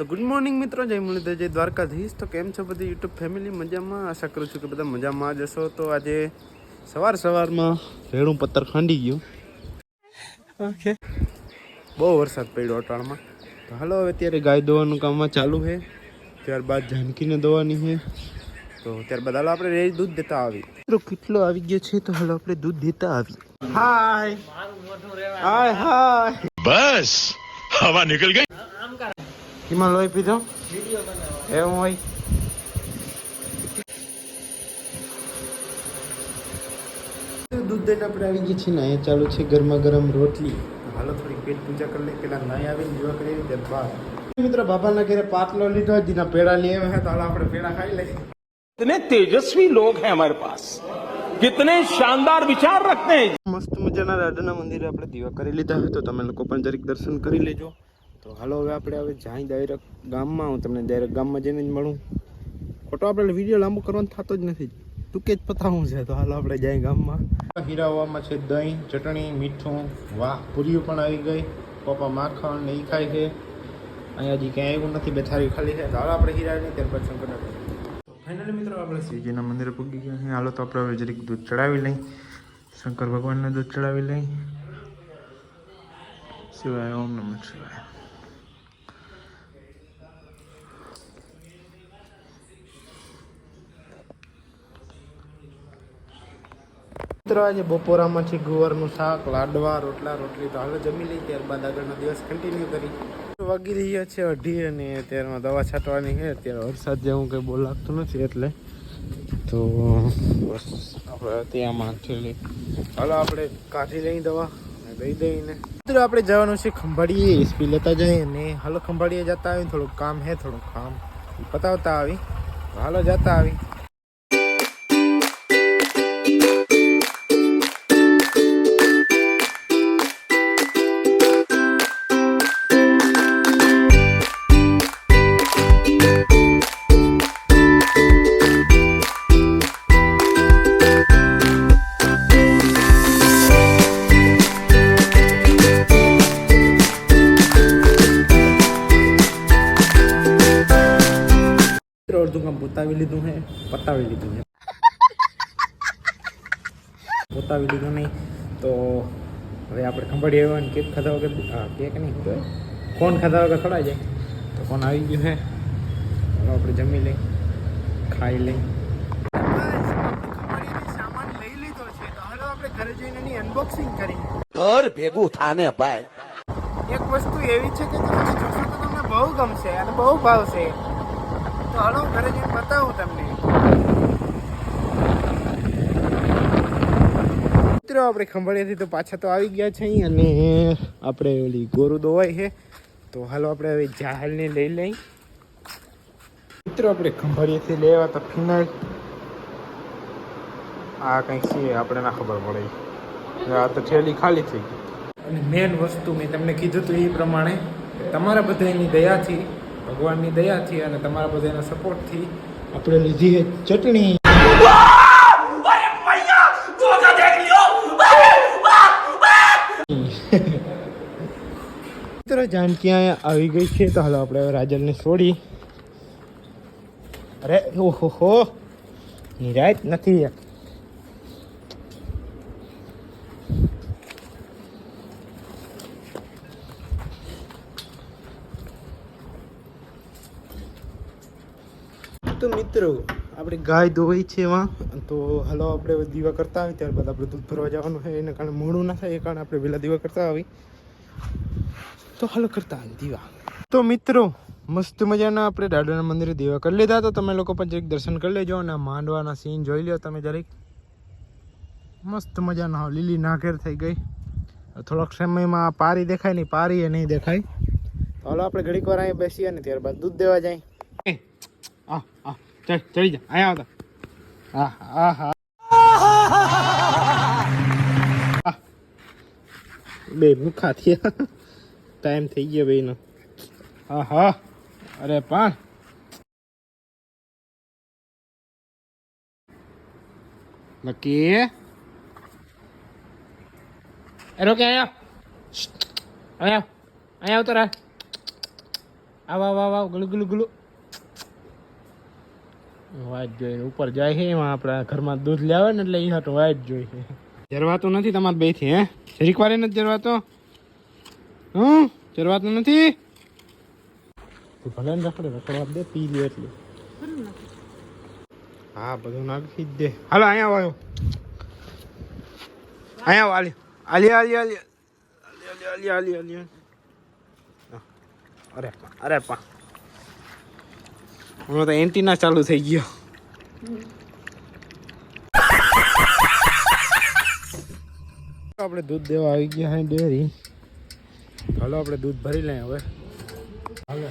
તો good morning મિત્રો, જય મુરલીધર, જય દ્વારકાધીશ. તો કેમ છો બધી યુટ્યુબ ફેમિલી? મજામાં? આશા કરું છું કે બધા મજામાં જ હશો. તો આજે સવારમાં ભેડું પત્તર ખાંડી ગયું. ઓકે, બહુ વરસાદ પડ્યો અટાણમાં. તો હાલો હવે અત્યારે ગાય દોવાનું કામમાં ચાલુ છે. ત્યારબાદ જાનકીને દોવાની છે. તો ત્યારબાદ હાલો આપણે રેજ દૂધ દેતા આવી. મિત્રો કેટલો આવી ગયો છે, તો હાલો આપણે દૂધ દેતા આવી. હાય હાય હાય, બસ હવા નીકળ ગઈ. કિમાં લોહી પીધો એવું હોય. દૂધ દઈને આપણે આવી ગયા છીએ ને અહીંયા ચાલુ છે ગરમા ગરમ રોટલી. હાલો થોડી પેટ પૂજા કરી લઈએ. પેલા નાઈ આવીને દીવા કરી ત્યારબાદ મિત્રો બાબાના ઘરે પાટલો લીધો, જેના પેડા લઈ આવ્યા. તો હાલો આપણે પેડા ખાઈ લઈએ. कितने तेजस्वी लोग हैं हमारे पास, कितने शानदार विचार रखते हैं. મસ્ત મજાના રાધાના મંદિરે આપણે દીવા કરી લીધા હોય, તો તમે લોકો પણ જરીક દર્શન કરી લેજો. તો હાલો હવે આપણે જાય ડાયરેક્ટ ગામમાં. હું તમને ડાયરેક્ટ ગામમાં જઈને જ મળું. ખોટો આપણે વિડીયો લાંબો કરવાનો થતો જ નથી, ટૂંકે જ પતાવું છે. તો હાલો આપણે જાય ગામમાં. હીરાવામાં છે દહીં, ચટણી, મીઠું, વાહ પૂરીઓ પણ આવી ગઈ. પપ્પા માખણ ને એ ખાય છે. અહીંયા હજી ક્યાંય એવું નથી, બેથારી ખાલી છે. તો હાલો આપણે હીરાની ત્યારબાદ શંકર. ફાઇનલી મિત્રો આપણે શ્રીજીના મંદિરે પૂગી ગયા છીએ. હાલો તો આપણે હવે જરીક દૂધ ચડાવી લઈ, શંકર ભગવાનને દૂધ ચડાવી લઈ. શિવાય, ઓમ નમઃ શિવાય. મિત્રો આજે બપોરામાં છે ગુવારનું શાક, લાડવા, રોટલા, રોટલી. તો હાલો જમી લઈ, ત્યારબાદ આગળનો દિવસ કન્ટિન્યુ કરી. વાગી રહ્યા છે 2:30 અને અત્યારમાં દવા છાંટવાની છે. અત્યારે વરસાદ જેવું કંઈ બહુ લાગતું નથી એટલે તો બસ આપણે ત્યાંમાં થયેલી. હાલો આપણે કાઢી લઈ દવા અને દઈ દઈને મિત્રો આપણે જવાનું છે ખંભાળીએ. એસપી લેતા જઈએ અને હાલો ખંભાળીએ જતા આવી. થોડુંક કામ છે, થોડુંક કામ પતાવતા આવી. હાલો જતા આવી. અડધું કામ પતાવી લીધું છે, પતાવી લીધું છે, પતાવી લીધું નહીં. તો હવે આપણે ખંભાળી આવ્યા. કેક ખાધા વગર કેક નહીં કોણ ખાધા વગર ખડાઈ જાય. તો કોણ આવી ગયું છે. હવે આપણે જમી લઈ, ખાઈ લઈ. સામાન લઈ લીધો છે. તો હવે આપણે ઘરે જઈને એની અનબોક્સિંગ કરી. घर भेगू थाने पाए. એક વસ્તુ એવી છે કે તમે જોશો તો તમને બહુ ગમશે અને બહુ ભાવશે. તો હાલો ઘરે જઈને બતાવું તમને. મિત્રો આપણે ખંભાળિયાથી તો પાછા તો આવી ગયા છે અને આપણે ઓલી ગોરું દોવાઈ છે. તો હાલો આપણે હવે જાહેલને લઈ લઈ. મિત્રો આપણે ખંભાળિયાથી લેવા તો ફિનાઇલ આ કંઈક છે, આપણે ના ખબર પડે. આ તો થેલી ખાલી થઈ ગઈ. અને મેન વસ્તુ મેં તમને કીધું હતું એ પ્રમાણે તમારા બધાની દયાથી, ભગવાનની દયાથી અને તમારા બધાના સપોર્ટથી આપણે લીધી છે ચટણી. મિત્રો જાનકી અહીંયા આવી ગઈ છે. તો હાલો આપણે રાજલને છોડી. અરે ઓહો હો, નિરાયત નથી. તો મિત્રો આપણે ગાય ધોઈ છે એમાં. તો હાલો આપણે દીવા કરતા આવી. ત્યારબાદ આપણે દૂધ ભરવા જવાનું છે. એને કારણે મોડું ના થાય એ કારણે આપણે વહેલા દીવા કરતા આવી. તો હાલો કરતા આવી દીવા. તો મિત્રો મસ્ત મજાના આપણે દાદાના મંદિરે દીવા કરી લીધા. તો તમે લોકો પણ જરીક દર્શન કરી લેજો અને માંડવાના સીન જોઈ લો તમે જરીક. મસ્ત મજાના લીલી નાઘેર થઈ ગઈ. થોડોક સમયમાં પારી દેખાય નહીં, પારી એ નહીં દેખાય. તો હાલો આપણે ઘડીક વાર અહીંયા બેસીએ અને ત્યારબાદ દૂધ દેવા જાય. ચડી જા અહીંયા આવતા. બે ભૂખા થયા, ટાઈમ થઈ ગયો ભાઈનો. હા અરે પણ લકી એરો કે અહીંયા આવ તો રા આવ ગલું ગલું ગલું વાઈટ જોઈને ઉપર જાય છે એમાં આપણા ઘરમાં દૂધ લેવે ને એટલે એ હાટું વાઈટ જોઈ છે જરવાતું નથી તમારે બે થી હે જરીક વારે નથી જરવાતો જરવાતું નથી ભલે ને રખડવા દે પી લે એટલું હા બધું નાખી જ દે હાલો અહીંયા આવ્યો અહીંયા આવ આલી અરે પા હમણાં તો એન્ટીના ચાલુ થઈ ગયો આપણે દૂધ દેવા આવી ગયા હે ડેરી હાલો આપણે દૂધ ભરી લઈએ હવે હાલો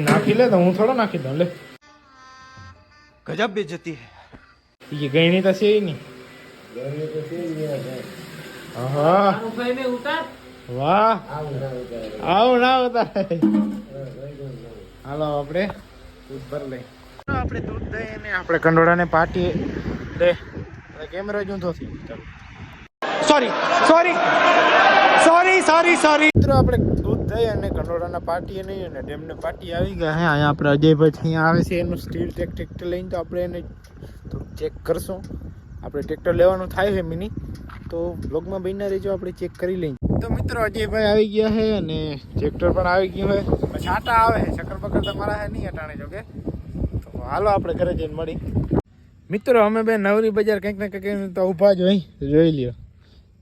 નાખી લે તો હું થોડો નાખી દઉં લે ગજબ બેજતી હે ये गई नहीं तो से ही नहीं हाँ वाह आओ ना होता है હાલો આપણે દૂધ ભર લઈ આપણે દૂધ દઈએ ને આપણે કંડોળાને પાટીએ દે કેમેરો જ ઊંધો થઈ સોરી મિત્રો આપણે દૂધ દઈએ અને કંડોળાના પાટીએ નહીં અને ડેમને પાટી આવી ગયા હે અહીંયા આપણે અજયભાઈ અહીંયા આવે છે એનું સ્ટીલ ટ્રેક્ટર લઈને તો આપણે એને ચેક કરશું આપણે ટ્રેક્ટર લેવાનું થાય છે મિની તો બ્લોગમાં બહીને રહેજો આપણે ચેક કરી લઈએ તો મિત્રો અજયભાઈ આવી ગયા છે અને ટ્રેક્ટર પણ આવી ગયું છે પછી આટા આવે છે ચક્કર બકર તમારા હે નહીં અટાણે જો કે તો હાલો આપણે ઘરે જઈને મળી મિત્રો અમે બે નવરી બજાર કંઈક ને કંઈક તો ઊભા જ હોય જોઈ લ્યો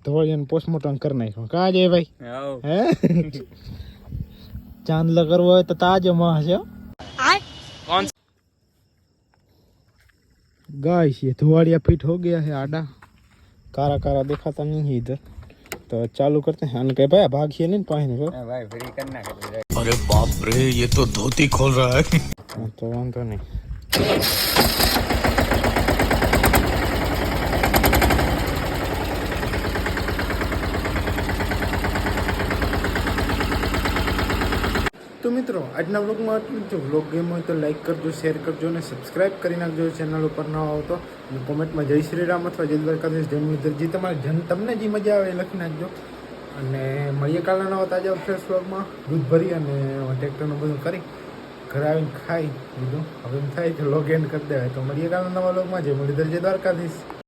ધોળીને પોસ્ટમોર્ટમ કરી નાખ્યો કા અજયભાઈ હે ચાંદલો કરવો હોય તો તાજો માં હશે गाइस ये धुआड़िया फिट हो गया है आडा कारा कारा दिखाता नहीं है इधर तो चालू करते हैं अन के भाई भागिए नहीं पाए को भाई फ्री करना है अरे बाप रे ये तो धोती खोल रहा है तो वांधो नहीं તો મિત્રો આજના વ્લોગમાં આટલું જો વ્લોગ ગેમ હોય તો લાઈક કરજો શેર કરજો અને સબસ્ક્રાઈબ કરી નાખજો ચેનલ ઉપર ન આવો તો અને કોમેન્ટમાં જય શ્રી રામ અથવા જય દ્વારકાધીશ જય મુરલીધર જે તમારે તમને જે મજા આવે એ લખી નાખજો અને મળીએ કાલના નવા તાજા ફ્રેશ વ્લોગમાં દૂધ ભરી અને ટ્રેક્ટરનું બધું કરી ઘરે આવીને ખાઈ લીધું હવે એમ થાય કે વ્લોગ એન્ડ કરી દેવાય તો મળીએ કાલના નવા વ્લોગમાં જય મુરલીધર જય દ્વારકાધીશ